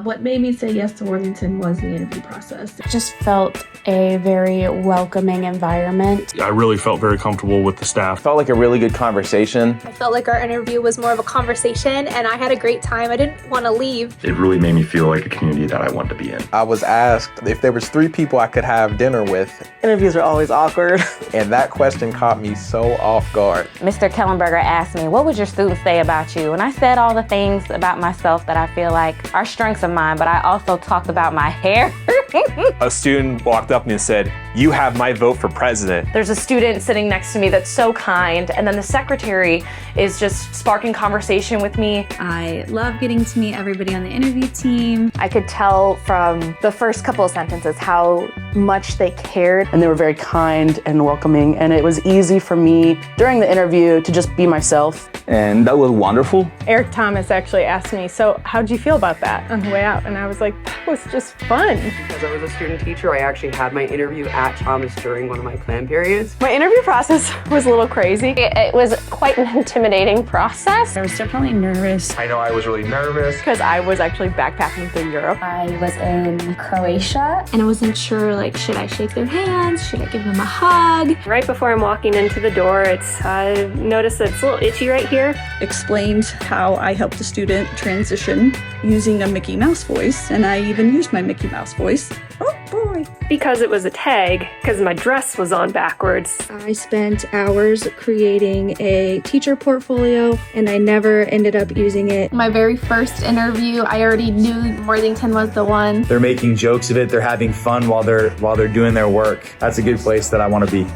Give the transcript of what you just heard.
What made me say yes to Worthington was the interview process. It just felt a very welcoming environment. I really felt very comfortable with the staff. Felt like a really good conversation. I felt like our interview was more of a conversation and I had a great time. I didn't want to leave. It really made me feel like a community that I wanted to be in. I was asked if there was 3 people I could have dinner with. Interviews are always awkward. And that question caught me so off guard. Mr. Kellenberger asked me, what would your students say about you? And I said all the things about myself that I feel like are strengths of mine, but I also talked about my hair. A student walked up to me and said, "You have my vote for president." There's a student sitting next to me that's so kind, and then the secretary is just sparking conversation with me. I love getting to meet everybody on the interview team. I could tell from the first couple of sentences how much they cared. And they were very kind and welcoming, and it was easy for me during the interview to just be myself. And that was wonderful. Eric Thomas actually asked me, so how'd you feel about that on the way out? And I was like, that was just fun. Because I was a student teacher, I actually had my interview at Thomas during one of my plan periods. My interview process was a little crazy. It was quite an intimidating process. I was definitely nervous. I know I was really nervous. Because I was actually backpacking through Europe. I was in Croatia And I wasn't sure, should I shake their hands? Should I give them a hug? Right before I'm walking into the door, I noticed that it's a little itchy right here. Explained how I helped a student transition using a Mickey Mouse voice, and I even used my Mickey Mouse voice. Oh boy. Because it was a tag, because my dress was on backwards. I spent hours creating a teacher portfolio, and I never ended up using it. My very first interview, I already knew Worthington was the one. They're making jokes of it. They're having fun while they're doing their work. That's a good place that I want to be.